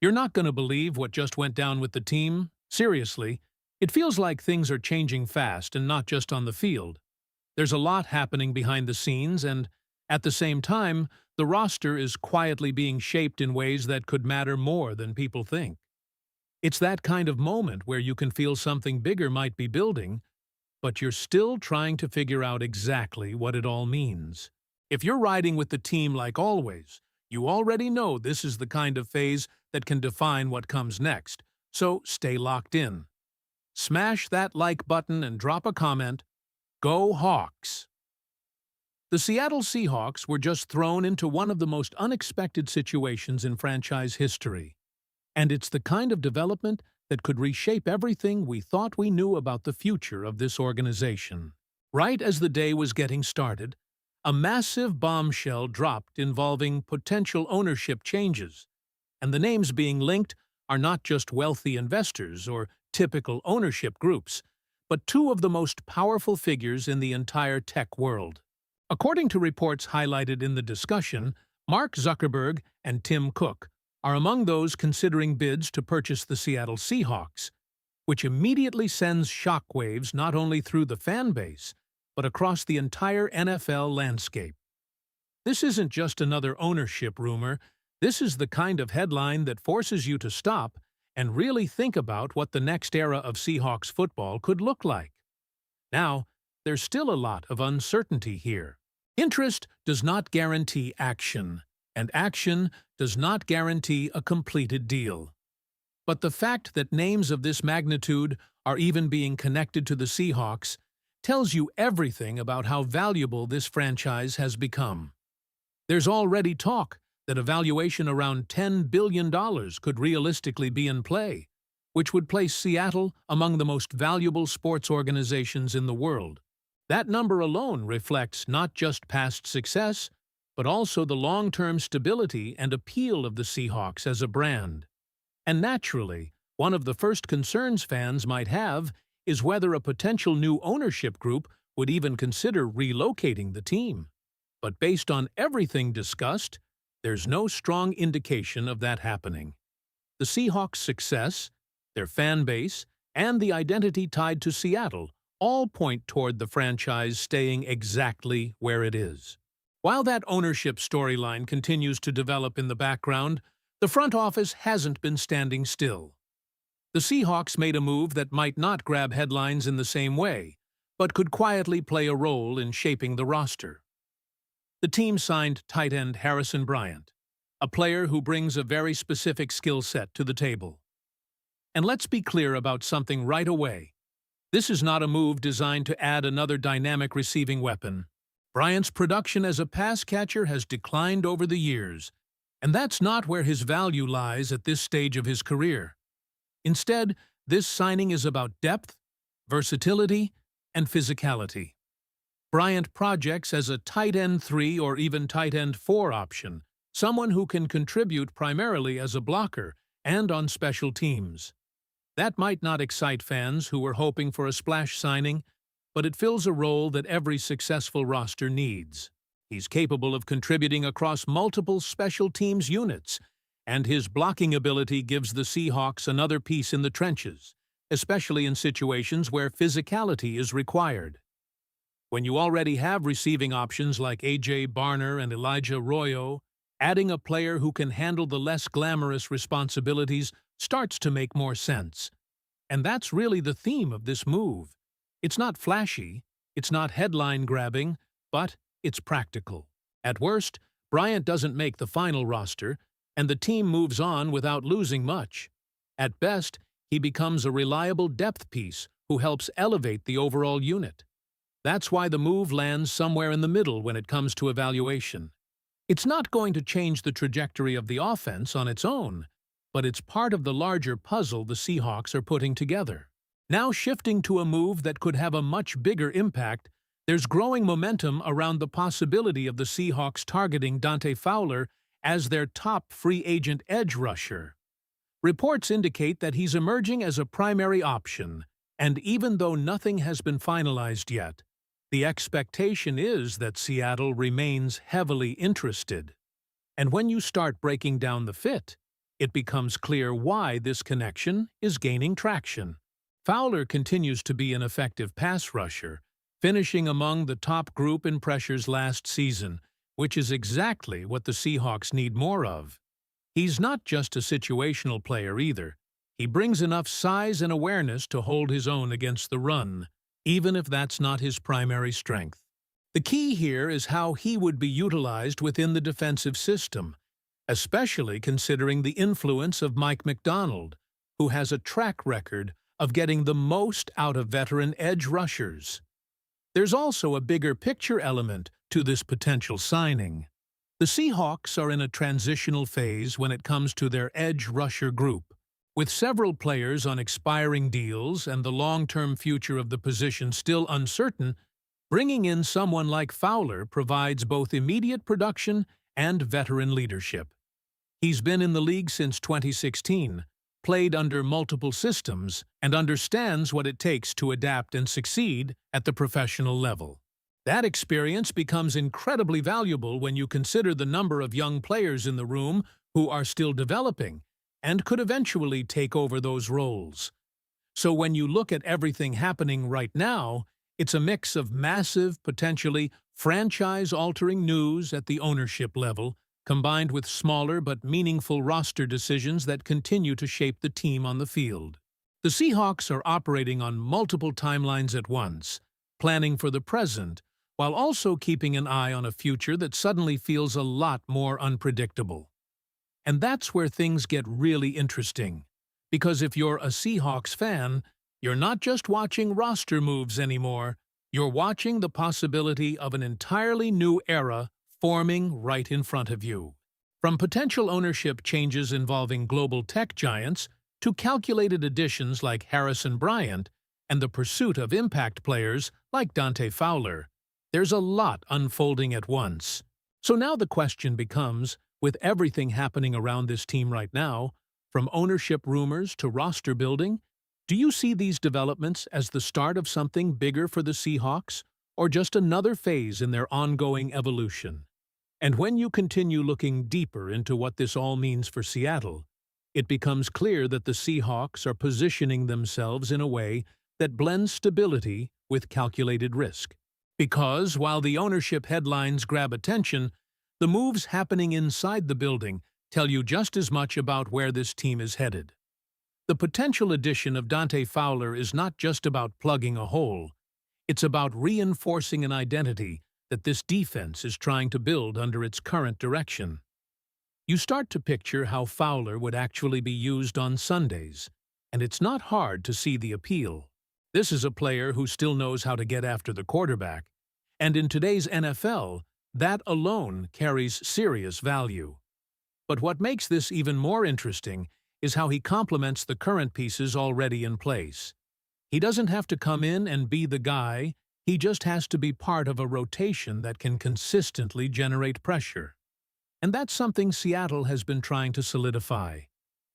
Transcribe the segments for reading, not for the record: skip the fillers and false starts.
You're not going to believe what just went down with the team. Seriously, it feels like things are changing fast and not just on the field. There's a lot happening behind the scenes, and at the same time, the roster is quietly being shaped in ways that could matter more than people think. It's that kind of moment where you can feel something bigger might be building, but you're still trying to figure out exactly what it all means. If you're riding with the team like always, you already know this is the kind of phase that can define what comes next, so stay locked in. Smash that like button and drop a comment. Go Hawks! The Seattle Seahawks were just thrown into one of the most unexpected situations in franchise history. And it's the kind of development that could reshape everything we thought we knew about the future of this organization. Right as the day was getting started, a massive bombshell dropped involving potential ownership changes, and the names being linked are not just wealthy investors or typical ownership groups, but two of the most powerful figures in the entire tech world. According to reports highlighted in the discussion, Mark Zuckerberg and Tim Cook are among those considering bids to purchase the Seattle Seahawks, which immediately sends shockwaves not only through the fan base, but across the entire NFL landscape. This isn't just another ownership rumor. This is the kind of headline that forces you to stop and really think about what the next era of Seahawks football could look like. Now, there's still a lot of uncertainty here. Interest does not guarantee action, and action does not guarantee a completed deal. But the fact that names of this magnitude are even being connected to the Seahawks tells you everything about how valuable this franchise has become. There's already talk that a valuation around $10 billion could realistically be in play, which would place Seattle among the most valuable sports organizations in the world. That number alone reflects not just past success, but also the long-term stability and appeal of the Seahawks as a brand. And naturally, one of the first concerns fans might have is whether a potential new ownership group would even consider relocating the team. But based on everything discussed, there's no strong indication of that happening. The Seahawks' success, their fan base, and the identity tied to Seattle all point toward the franchise staying exactly where it is. While that ownership storyline continues to develop in the background, the front office hasn't been standing still. The Seahawks made a move that might not grab headlines in the same way, but could quietly play a role in shaping the roster. The team signed tight end Harrison Bryant, a player who brings a very specific skill set to the table. And let's be clear about something right away. This is not a move designed to add another dynamic receiving weapon. Bryant's production as a pass catcher has declined over the years, and that's not where his value lies at this stage of his career. Instead, this signing is about depth, versatility, and physicality. Bryant projects as a tight end 3 or even tight end 4 option, someone who can contribute primarily as a blocker and on special teams. That might not excite fans who were hoping for a splash signing, but it fills a role that every successful roster needs. He's capable of contributing across multiple special teams units, and his blocking ability gives the Seahawks another piece in the trenches, especially in situations where physicality is required. When you already have receiving options like A.J. Barner and Elijah Arroyo, adding a player who can handle the less glamorous responsibilities starts to make more sense. And that's really the theme of this move. It's not flashy, it's not headline-grabbing, but it's practical. At worst, Bryant doesn't make the final roster, and the team moves on without losing much. At best, he becomes a reliable depth piece who helps elevate the overall unit. That's why the move lands somewhere in the middle when it comes to evaluation. It's not going to change the trajectory of the offense on its own, but it's part of the larger puzzle the Seahawks are putting together. Now shifting to a move that could have a much bigger impact, there's growing momentum around the possibility of the Seahawks targeting Dante Fowler as their top free agent edge rusher. Reports indicate that he's emerging as a primary option, and even though nothing has been finalized yet, the expectation is that Seattle remains heavily interested. And when you start breaking down the fit, it becomes clear why this connection is gaining traction. Fowler continues to be an effective pass rusher, finishing among the top group in pressures last season, which is exactly what the Seahawks need more of. He's not just a situational player either. He brings enough size and awareness to hold his own against the run, even if that's not his primary strength. The key here is how he would be utilized within the defensive system, especially considering the influence of Mike Macdonald, who has a track record of getting the most out of veteran edge rushers. There's also a bigger picture element to this potential signing. The Seahawks are in a transitional phase when it comes to their edge rusher group. With several players on expiring deals and the long-term future of the position still uncertain, bringing in someone like Fowler provides both immediate production and veteran leadership. He's been in the league since 2016, played under multiple systems, and understands what it takes to adapt and succeed at the professional level. That experience becomes incredibly valuable when you consider the number of young players in the room who are still developing and could eventually take over those roles. So when you look at everything happening right now, it's a mix of massive, potentially franchise-altering news at the ownership level, combined with smaller but meaningful roster decisions that continue to shape the team on the field. The Seahawks are operating on multiple timelines at once, planning for the present, while also keeping an eye on a future that suddenly feels a lot more unpredictable. And that's where things get really interesting, because if you're a Seahawks fan, you're not just watching roster moves anymore, you're watching the possibility of an entirely new era forming right in front of you. From potential ownership changes involving global tech giants to calculated additions like Harrison Bryant and the pursuit of impact players like Dante Fowler, there's a lot unfolding at once. So now the question becomes, with everything happening around this team right now, from ownership rumors to roster building, do you see these developments as the start of something bigger for the Seahawks, or just another phase in their ongoing evolution? And when you continue looking deeper into what this all means for Seattle, it becomes clear that the Seahawks are positioning themselves in a way that blends stability with calculated risk. Because while the ownership headlines grab attention, the moves happening inside the building tell you just as much about where this team is headed. The potential addition of Dante Fowler is not just about plugging a hole. It's about reinforcing an identity that this defense is trying to build under its current direction. You start to picture how Fowler would actually be used on Sundays, and it's not hard to see the appeal. This is a player who still knows how to get after the quarterback, and in today's NFL, that alone carries serious value. But what makes this even more interesting is how he complements the current pieces already in place. He doesn't have to come in and be the guy, he just has to be part of a rotation that can consistently generate pressure. And that's something Seattle has been trying to solidify,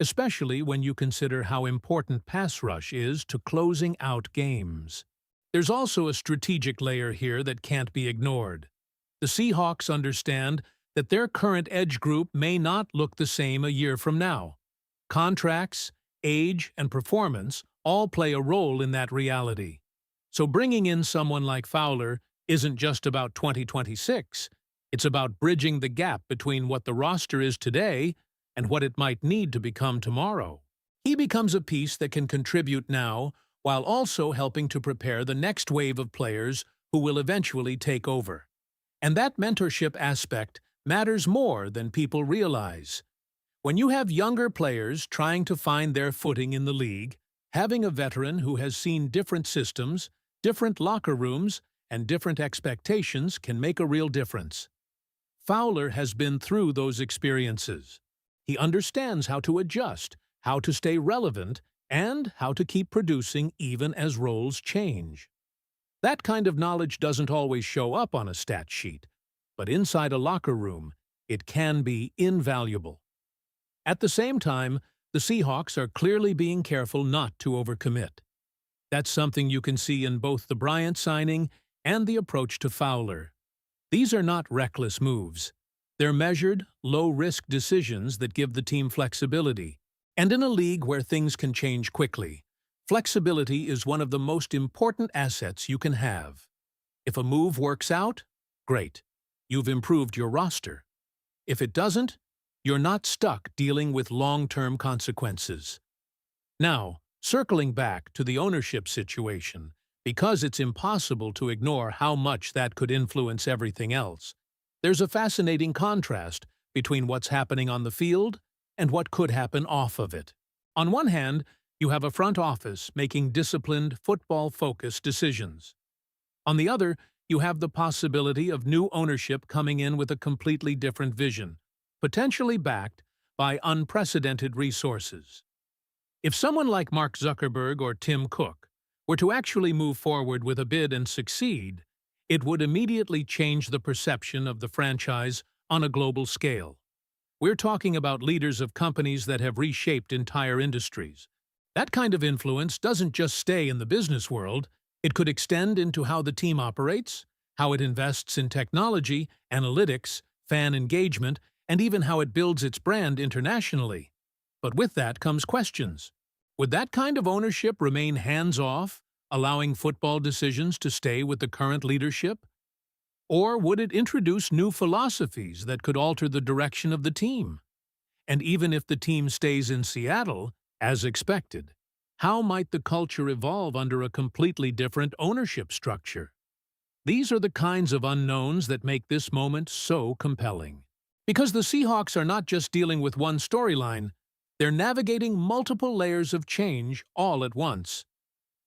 especially when you consider how important pass rush is to closing out games. There's also a strategic layer here that can't be ignored. The Seahawks understand that their current edge group may not look the same a year from now. Contracts, age, and performance all play a role in that reality. So bringing in someone like Fowler isn't just about 2026. It's about bridging the gap between what the roster is today and what it might need to become tomorrow. He becomes a piece that can contribute now while also helping to prepare the next wave of players who will eventually take over. And that mentorship aspect matters more than people realize. When you have younger players trying to find their footing in the league, having a veteran who has seen different systems, different locker rooms, and different expectations can make a real difference. Fowler has been through those experiences. He understands how to adjust, how to stay relevant, and how to keep producing even as roles change. That kind of knowledge doesn't always show up on a stat sheet, but inside a locker room, it can be invaluable. At the same time, the Seahawks are clearly being careful not to overcommit. That's something you can see in both the Bryant signing and the approach to Fowler. These are not reckless moves. They're measured, low-risk decisions that give the team flexibility. And in a league where things can change quickly, flexibility is one of the most important assets you can have. If a move works out, great. You've improved your roster. If it doesn't, you're not stuck dealing with long-term consequences. Now, circling back to the ownership situation, because it's impossible to ignore how much that could influence everything else, there's a fascinating contrast between what's happening on the field and what could happen off of it. On one hand, you have a front office making disciplined, football-focused decisions. On the other, you have the possibility of new ownership coming in with a completely different vision, potentially backed by unprecedented resources. If someone like Mark Zuckerberg or Tim Cook were to actually move forward with a bid and succeed, it would immediately change the perception of the franchise on a global scale. We're talking about leaders of companies that have reshaped entire industries. That kind of influence doesn't just stay in the business world, it could extend into how the team operates, how it invests in technology, analytics, fan engagement, and even how it builds its brand internationally. But with that comes questions. Would that kind of ownership remain hands-off, allowing football decisions to stay with the current leadership? Or would it introduce new philosophies that could alter the direction of the team? And even if the team stays in Seattle, as expected, how might the culture evolve under a completely different ownership structure? These are the kinds of unknowns that make this moment so compelling. Because the Seahawks are not just dealing with one storyline, they're navigating multiple layers of change all at once.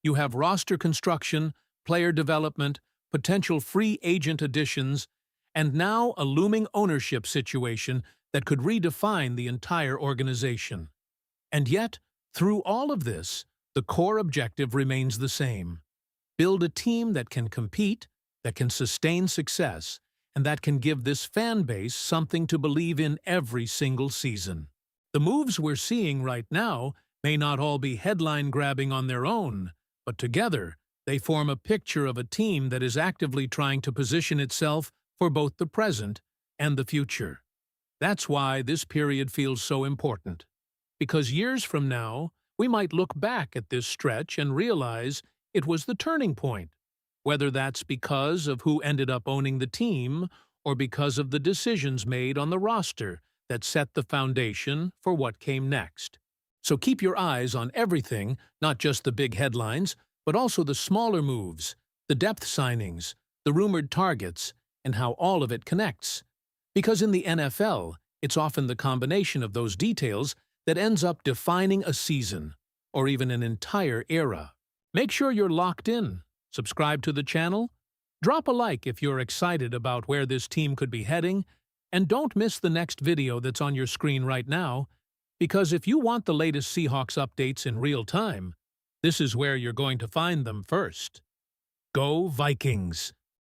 You have roster construction, player development, potential free agent additions, and now a looming ownership situation that could redefine the entire organization. And yet, through all of this, the core objective remains the same. Build a team that can compete, that can sustain success, and that can give this fan base something to believe in every single season. The moves we're seeing right now may not all be headline-grabbing on their own, but together they form a picture of a team that is actively trying to position itself for both the present and the future. That's why this period feels so important. Because years from now, we might look back at this stretch and realize it was the turning point, whether that's because of who ended up owning the team or because of the decisions made on the roster that set the foundation for what came next. So keep your eyes on everything, not just the big headlines, but also the smaller moves, the depth signings, the rumored targets, and how all of it connects. Because in the NFL, it's often the combination of those details that ends up defining a season, or even an entire era. Make sure you're locked in, subscribe to the channel, drop a like if you're excited about where this team could be heading, and don't miss the next video that's on your screen right now, because if you want the latest Seahawks updates in real time, this is where you're going to find them first. Go Vikings!